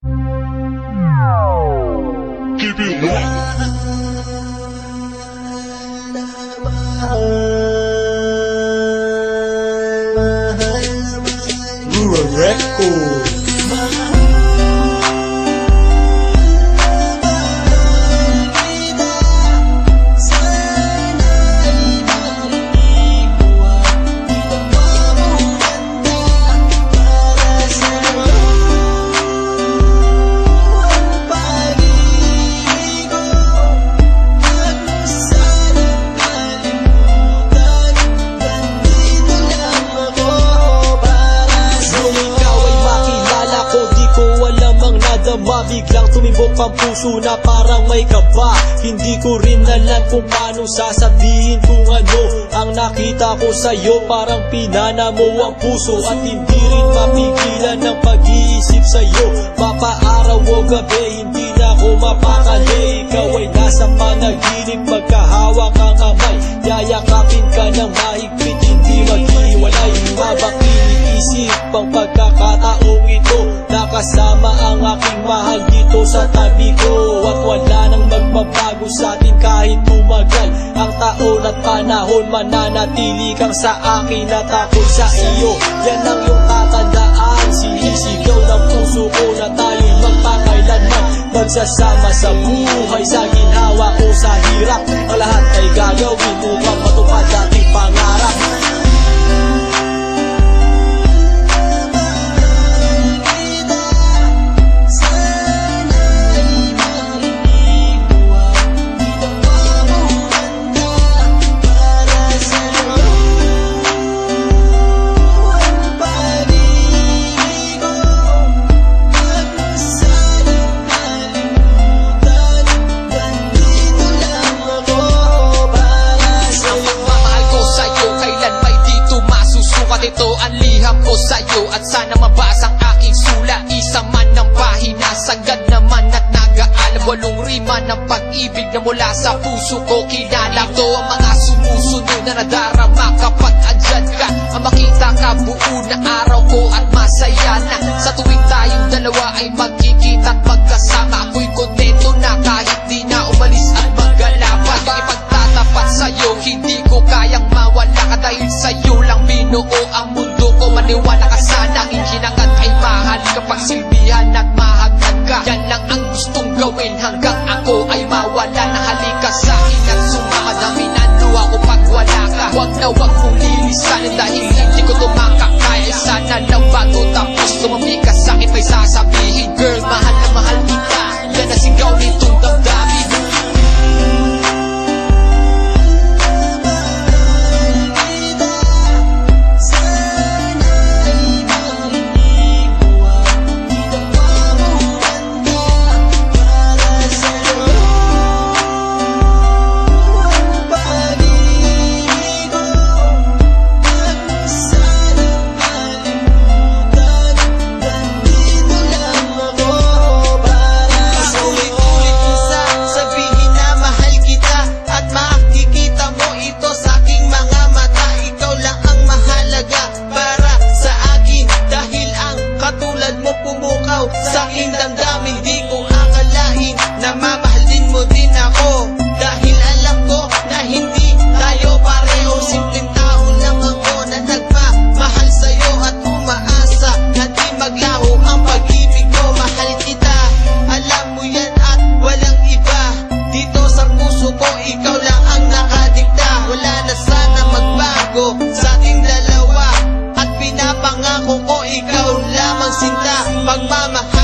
Keep it locked. Rural Record. Biglang tumibok ang puso na parang may kaba. Hindi ko rin alam kung paano sasabihin kung ano ang nakita ko sa'yo. Parang pinana mo ang puso at hindi rin mapigilan ng pag-iisip sa'yo. Mapaaraw o gabi, hindi na ako mapakali. Ikaw ay nasa panaginip, magkahawak ang kamay. Yayakapin ka ng mahigpit, hindi maghiwalay. Habang iniisip ang pagkakataong ito, nakasama ang aking mahal dito sa tabi ko. At wala nang magbabago sa atin kahit tumagal ang taon at panahon. Mananatili kang sa akin at ako sa iyo. Yan ang iyong tatandaan. Sinisigaw ng puso ko na tayo'y magpakailanman magsasama sa buhay. Sa ginhawa ko sa hirap, ang lahat ay gagawin upang matupad ating pangarap. Ito ang liham ko sa'yo at sana mabasang aking sulat. Isa man ng pahina, sagad naman at nag-aalab. Walong rima ng pag-ibig na mula sa puso ko kinala. Ito ang mga sumusunod na nadarama kapag andyan ka. Ang makita ka buo na araw ko at masaya na. Sa tuwing tayong dalawa ay magkikita at magkasama, ako'y kontento na kahit di na umalis at maggalapag. Ang ipagtatapat sa'yo, hindi ko kayang mawala ka dahil sa'yo lang binuo ang mundo ko. Maniwala ka sana, hinangat ay mahal kapag silbihan at mahagad ka. Yan lang ang gustong gawin hanggang ako ay mawala na. Halika sa'kin at sumama, daminando ako pag wala ka. Huwag na huwag mong lilisanin dahil hindi ko tumakakaya. Sana lang bago tapos tumami ka sa'kin may sasabihin, girl, mahal na mahal kita. Yan ang sigaw nitong damdamin. Sa aking damdamin, di ko akalain na mamahalin mo din ako. Dahil alam ko na hindi tayo pareho. Simpleng tao lang ako na nagmamahal sa'yo at umaasa na di maglaho ang pag-ibig ko. Mahal kita, alam mo yan at walang iba. Dito sa puso ko, ikaw lang ang nakadikta. Wala na sana magbago sa ating dalawa at pinapangako ko ikaw lamang sinta. Magmamahal